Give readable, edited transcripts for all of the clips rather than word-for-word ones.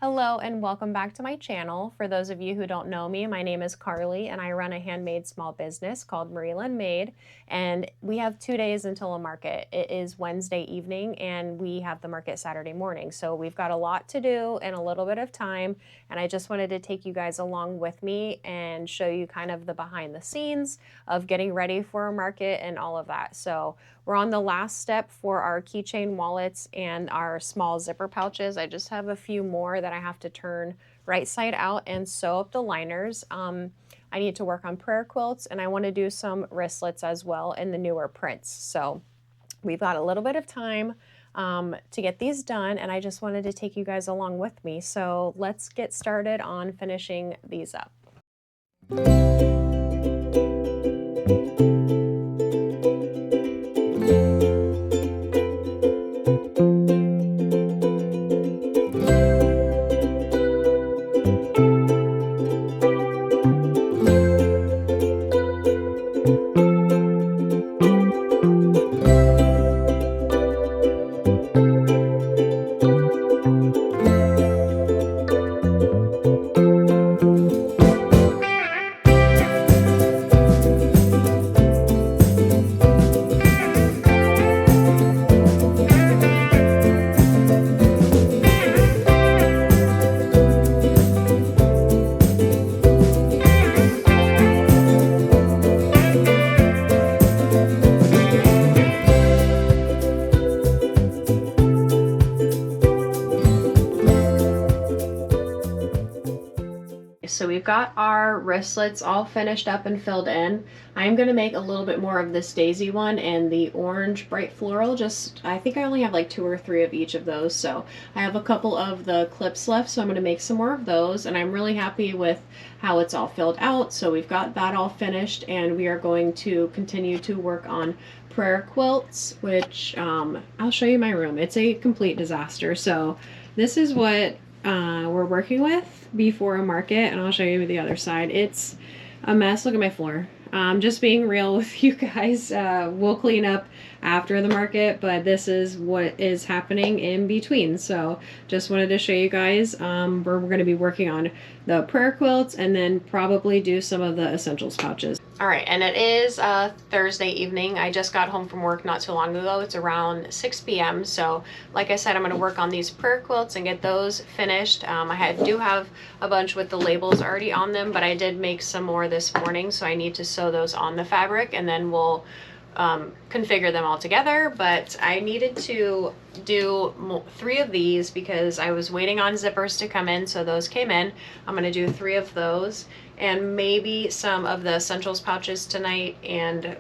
Hello and welcome back to my channel. For those of you who don't know me, my name is Carly and I run a handmade small business called Made, and we have 2 days until a market. It is Wednesday evening and we have the market Saturday morning. So we've got a lot to do and a little bit of time, and I just wanted to take you guys along with me and show you kind of the behind the scenes of getting ready for a market and all of that. So we're on the last step for our keychain wallets and our small zipper pouches. I just have a few more that I have to turn right side out and sew up the liners. I need to work on prayer quilts, and I want to do some wristlets as well in the newer prints. So we've got a little bit of time to get these done, and I just wanted to take you guys along with me. So let's get started on finishing these up. So we've got our wristlets all finished up and filled in. I'm going to make a little bit more of this daisy one and the orange bright floral. I think I only have like 2 or 3 of each of those. So I have a couple of the clips left, so I'm going to make some more of those. And I'm really happy with how it's all filled out. So we've got that all finished, and we are going to continue to work on prayer quilts, which I'll show you my room. It's a complete disaster. So this is what we're working with before a market, and I'll show you the other side. It's a mess. Look at my floor. Just being real with you guys. We'll clean up after the market, but this is what is happening in between. So just wanted to show you guys. We're going to be working on the prayer quilts and then probably do some of the essentials pouches. All right, and it is Thursday evening. I just got home from work not too long ago. It's around 6 p.m. So like I said, I'm going to work on these prayer quilts and get those finished. I do have a bunch with the labels already on them, but I did make some more this morning, so I need to sew those on the fabric, and then we'll configure them all together. But I needed to do 3 of these because I was waiting on zippers to come in, so those came in. I'm going to do 3 of those and maybe some of the essentials pouches tonight and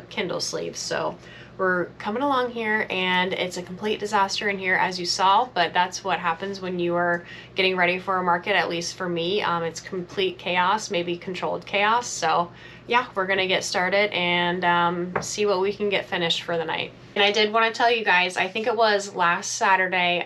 Kindle sleeves. So we're coming along here, and it's a complete disaster in here, as you saw, but that's what happens when you are getting ready for a market. At least for me, it's complete chaos, maybe controlled chaos. So yeah, we're gonna get started and see what we can get finished for the night. And I did want to tell you guys, I think it was last Saturday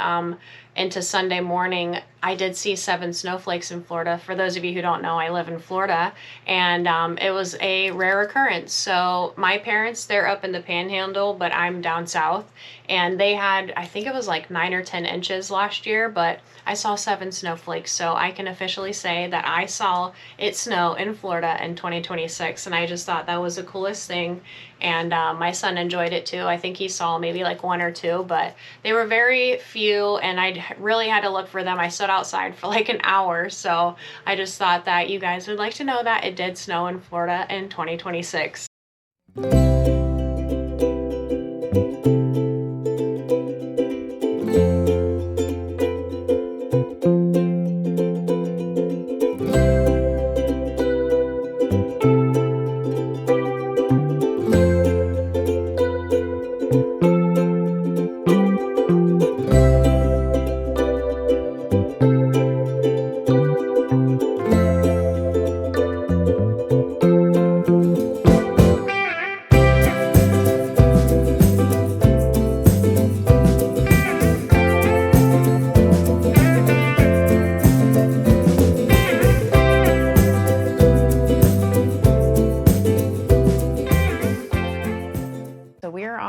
into Sunday morning, I did see 7 snowflakes in Florida. For those of you who don't know, I live in Florida, and it was a rare occurrence. So my parents, they're up in the Panhandle, but I'm down south, and they had, I think it was like 9 or 10 inches last year, but I saw 7 snowflakes. So I can officially say that I saw it snow in Florida in 2026, and I just thought that was the coolest thing. And my son enjoyed it too. I think he saw maybe like 1 or 2, but they were very few, and I really had to look for them. I stood outside for like an hour, so I just thought that you guys would like to know that it did snow in Florida in 2026.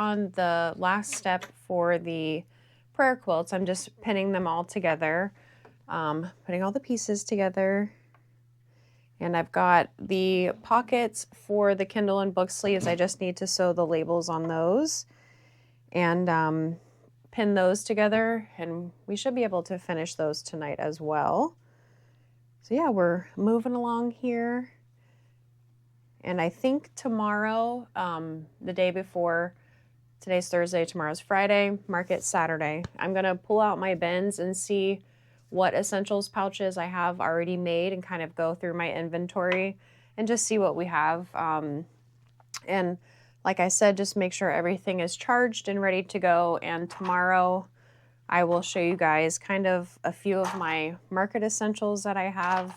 on the last step for the prayer quilts. I'm just pinning them all together, putting all the pieces together. And I've got the pockets for the Kindle and book sleeves. I just need to sew the labels on those and pin those together, and we should be able to finish those tonight as well. So yeah, we're moving along here. And I think tomorrow, the day before, today's Thursday, tomorrow's Friday, market Saturday, I'm gonna pull out my bins and see what essentials pouches I have already made and kind of go through my inventory and just see what we have. And like I said, just make sure everything is charged and ready to go. And tomorrow I will show you guys kind of a few of my market essentials that I have,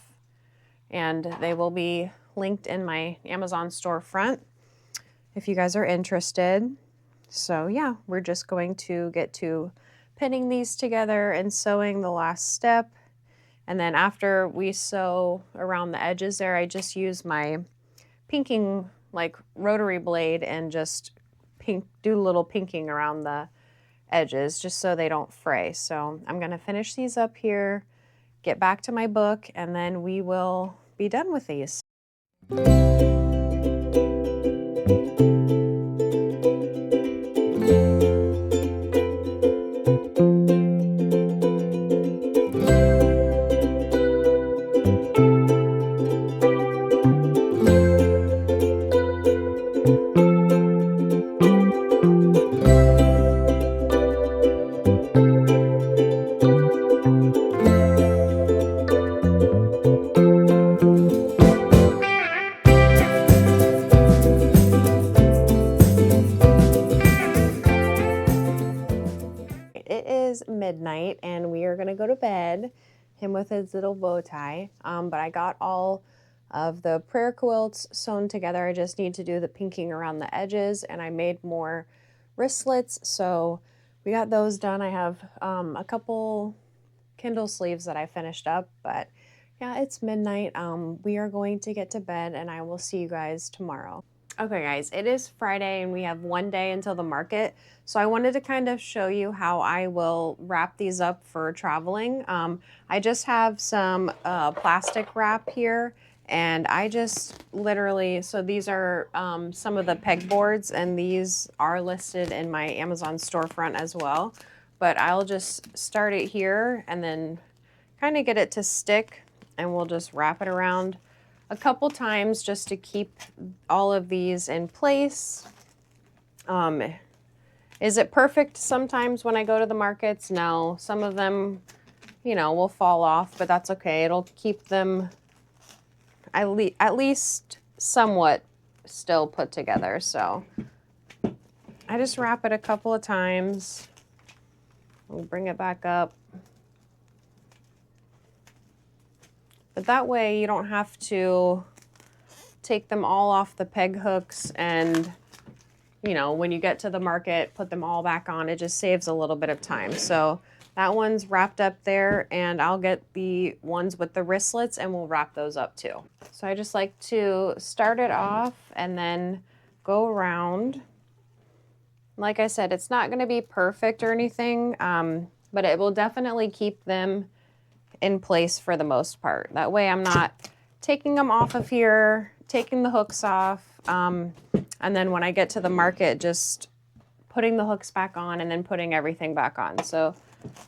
and they will be linked in my Amazon storefront if you guys are interested. So yeah, we're just going to get to pinning these together and sewing the last step. And then after we sew around the edges there, I just use my pinking like rotary blade and just do a little pinking around the edges just so they don't fray. So I'm gonna finish these up here, get back to my book, and then we will be done with these. It is midnight and we are gonna go to bed, him with his little bow tie. But I got all of the prayer quilts sewn together. I just need to do the pinking around the edges, and I made more wristlets, so we got those done. I have a couple Kindle sleeves that I finished up, but yeah, it's midnight. We are going to get to bed, and I will see you guys tomorrow. Okay guys, it is Friday and we have one day until the market. So I wanted to kind of show you how I will wrap these up for traveling. I just have some plastic wrap here, and I just literally, so these are some of the pegboards, and these are listed in my Amazon storefront as well. But I'll just start it here and then kind of get it to stick, and we'll just wrap it around a couple times just to keep all of these in place. Is it perfect sometimes when I go to the markets? No, some of them, you know, will fall off, but that's okay. It'll keep them at least somewhat still put together. So I just wrap it a couple of times. We'll bring it back up. But that way you don't have to take them all off the peg hooks and, you know, when you get to the market, put them all back on. It just saves a little bit of time. So that one's wrapped up there, and I'll get the ones with the wristlets and we'll wrap those up too. So I just like to start it off and then go around. Like I said, it's not gonna be perfect or anything, but it will definitely keep them in place for the most part. That way I'm not taking them off of here, taking the hooks off, and then when I get to the market, just putting the hooks back on and then putting everything back on. So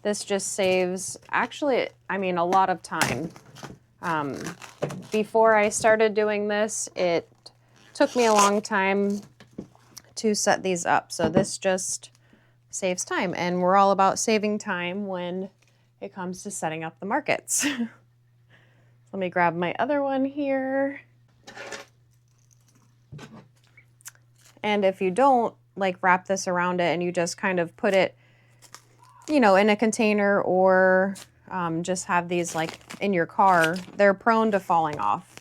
this just saves, actually, I mean, a lot of time. Before I started doing this, it took me a long time to set these up. So this just saves time, and we're all about saving time when it comes to setting up the markets. Let me grab my other one here. And if you don't like wrap this around it and you just kind of put it, you know, in a container or just have these like in your car, they're prone to falling off.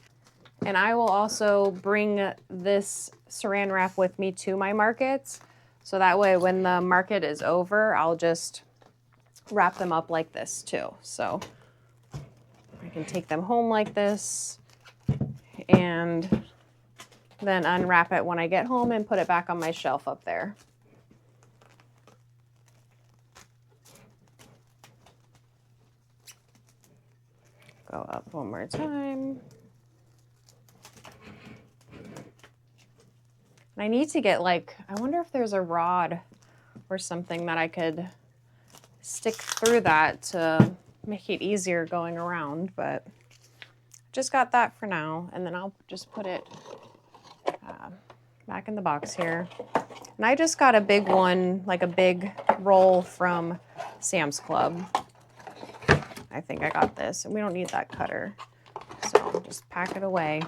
And I will also bring this saran wrap with me to my markets. So that way when the market is over, I'll just wrap them up like this too. So I can take them home like this and then unwrap it when I get home and put it back on my shelf up there. Go up one more time. I need to get like, I wonder if there's a rod or something that I could stick through that to make it easier going around, but just got that for now. And then I'll just put it back in the box here. And I just got a big one, like a big roll from Sam's Club. I think I got this, and we don't need that cutter. So I'll just pack it away,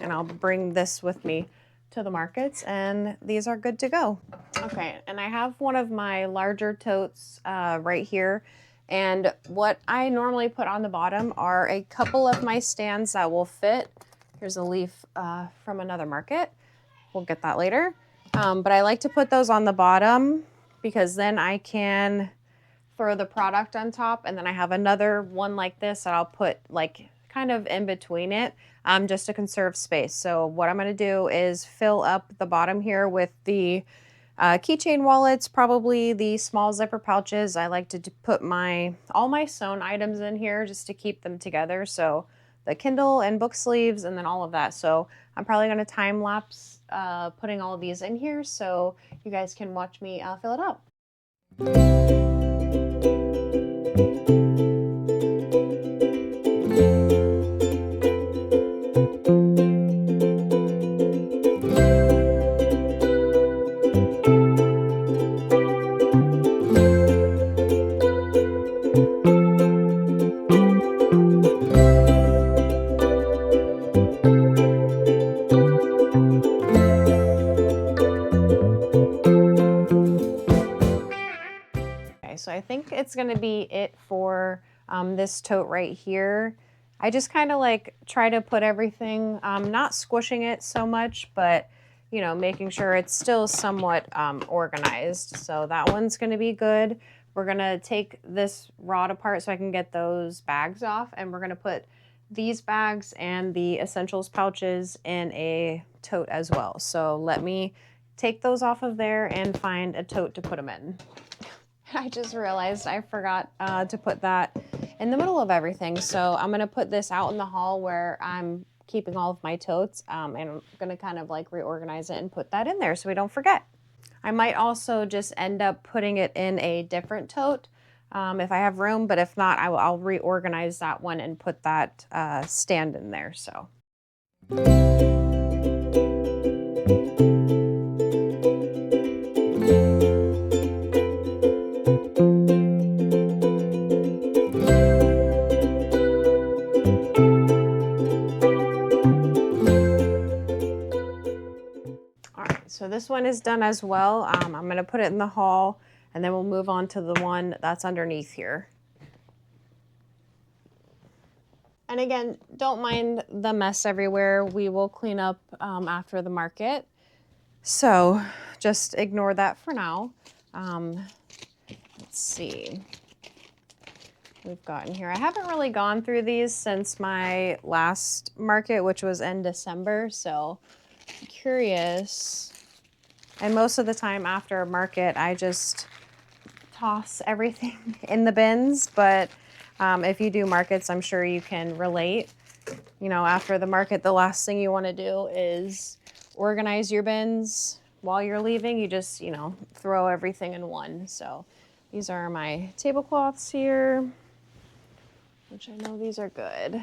and I'll bring this with me to the markets, and these are good to go. Okay, and I have one of my larger totes right here, and what I normally put on the bottom are a couple of my stands that will fit. Here's a leaf from another market. We'll get that later. But I like to put those on the bottom because then I can throw the product on top, and then I have another one like this that I'll put like kind of in between it just to conserve space. So what I'm going to do is fill up the bottom here with the keychain wallets, probably the small zipper pouches. I like to put all my sewn items in here just to keep them together. So the Kindle and book sleeves and then all of that. So I'm probably going to time lapse putting all of these in here so you guys can watch me fill it up. So I think it's going to be it for this tote right here. I just kind of like try to put everything, not squishing it so much, but you know, making sure it's still somewhat organized. So that one's going to be good. We're going to take this rod apart so I can get those bags off, and we're going to put these bags and the essentials pouches in a tote as well. So let me take those off of there and find a tote to put them in. I just realized I forgot to put that in the middle of everything. So I'm going to put this out in the hall where I'm keeping all of my totes, and I'm going to kind of like reorganize it and put that in there so we don't forget. I might also just end up putting it in a different tote if I have room, but if not, I'll reorganize that one and put that stand in there. So. So this one is done as well. I'm going to put it in the haul, and then we'll move on to the one that's underneath here. And again, don't mind the mess everywhere. We will clean up after the market. So just ignore that for now. Let's see. We've gotten here. I haven't really gone through these since my last market, which was in December. So I'm curious. And most of the time after a market, I just toss everything in the bins. But if you do markets, I'm sure you can relate. You know, after the market, the last thing you want to do is organize your bins while you're leaving. You just, you know, throw everything in one. So these are my tablecloths here, which I know these are good.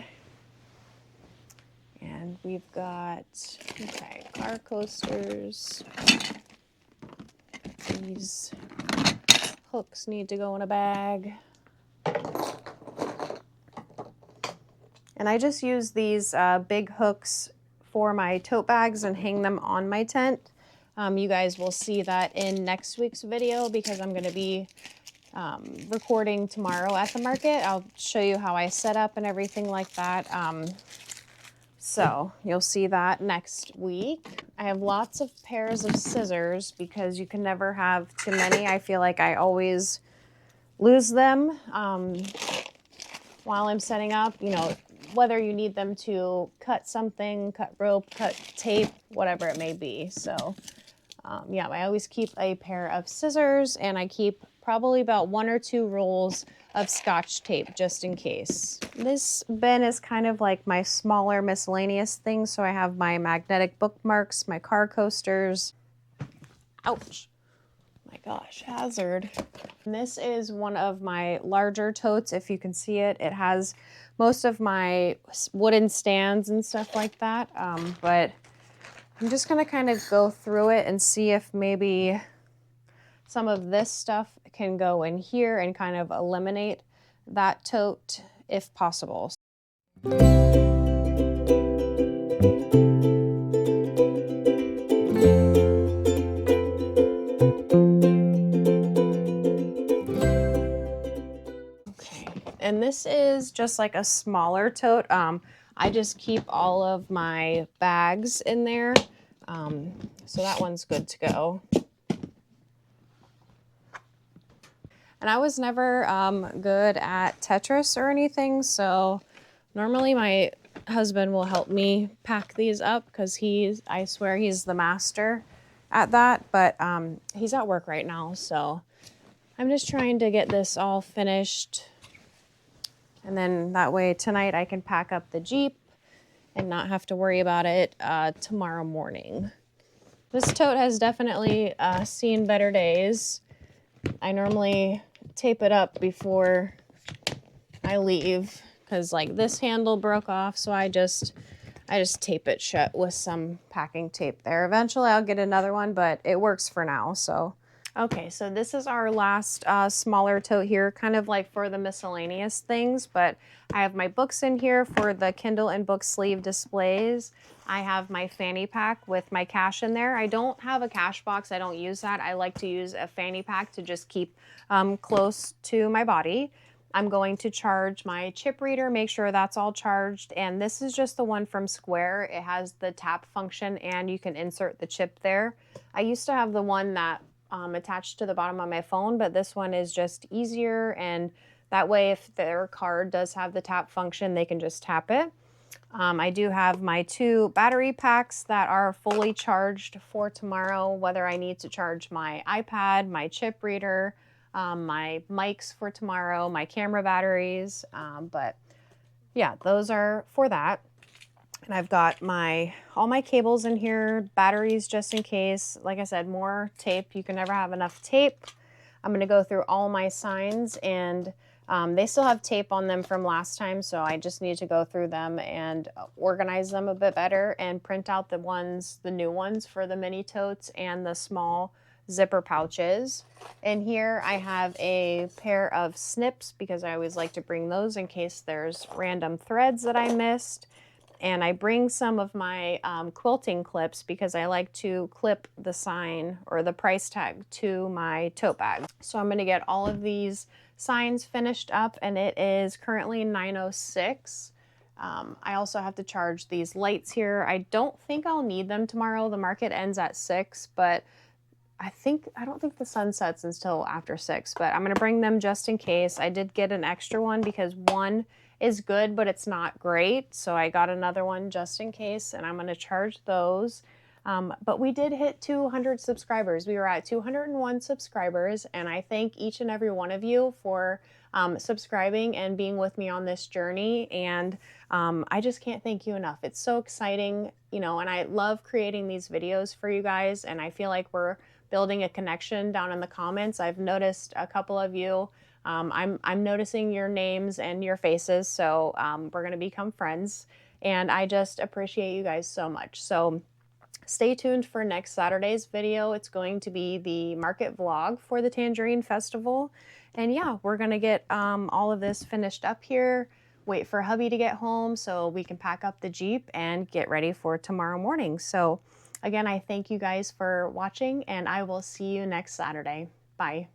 And we've got, okay, car coasters. These hooks need to go in a bag. And I just use these big hooks for my tote bags and hang them on my tent. You guys will see that in next week's video because I'm going to be recording tomorrow at the market. I'll show you how I set up and everything like that. So you'll see that next week. I have lots of pairs of scissors because you can never have too many. I feel like I always lose them while I'm setting up, you know, whether you need them to cut something, cut rope, cut tape, whatever it may be. So Yeah, I always keep a pair of scissors, and I keep probably about 1 or 2 rolls of Scotch tape just in case. This bin is kind of like my smaller miscellaneous things. So I have my magnetic bookmarks, my car coasters. Ouch. My gosh, hazard. And this is one of my larger totes, if you can see it. It has most of my wooden stands and stuff like that, but I'm just gonna kind of go through it and see if maybe some of this stuff can go in here and kind of eliminate that tote if possible. And this is just like a smaller tote. I just keep all of my bags in there. So that one's good to go. And I was never good at Tetris or anything. So normally my husband will help me pack these up because I swear he's the master at that. But he's at work right now. So I'm just trying to get this all finished. And then that way tonight I can pack up the Jeep and not have to worry about it tomorrow morning. This tote has definitely seen better days. I normally tape it up before I leave because like this handle broke off, so I just tape it shut with some packing tape there. Eventually I'll get another one, but it works for now. So okay, so this is our last smaller tote here, kind of like for the miscellaneous things, but I have my books in here for the Kindle and book sleeve displays. I have my fanny pack with my cash in there. I don't have a cash box. I don't use that. I like to use a fanny pack to just keep close to my body. I'm going to charge my chip reader, make sure that's all charged. And this is just the one from Square. It has the tap function and you can insert the chip there. I used to have the one that attached to the bottom of my phone, but this one is just easier, and that way if their card does have the tap function, they can just tap it. I do have my 2 battery packs that are fully charged for tomorrow, whether I need to charge my iPad, my chip reader, my mics for tomorrow, my camera batteries, but yeah, those are for that. And I've got all my cables in here, batteries just in case. Like I said, more tape. You can never have enough tape. I'm going to go through all my signs, and they still have tape on them from last time, so I just need to go through them and organize them a bit better and print out the new ones for the mini totes and the small zipper pouches. And here I have a pair of snips because I always like to bring those in case there's random threads that I missed. And I bring some of my quilting clips because I like to clip the sign or the price tag to my tote bag. So I'm gonna get all of these signs finished up, and it is currently 9:06. I also have to charge these lights here. I don't think I'll need them tomorrow. The market ends at 6, but I don't think the sun sets until after 6, but I'm gonna bring them just in case. I did get an extra one because one is good, but it's not great. So I got another one just in case, and I'm gonna charge those. But we did hit 200 subscribers. We were at 201 subscribers, and I thank each and every one of you for subscribing and being with me on this journey. And I just can't thank you enough. It's so exciting, and I love creating these videos for you guys, and I feel like we're building a connection down in the comments. I've noticed a couple of you. I'm noticing your names and your faces, so we're gonna become friends, and I just appreciate you guys so much. So stay tuned for next Saturday's video. It's going to be the market vlog for the Tangerine Festival, and yeah, we're gonna get all of this finished up here, wait for hubby to get home so we can pack up the Jeep and get ready for tomorrow morning. So again, I thank you guys for watching, and I will see you next Saturday. Bye.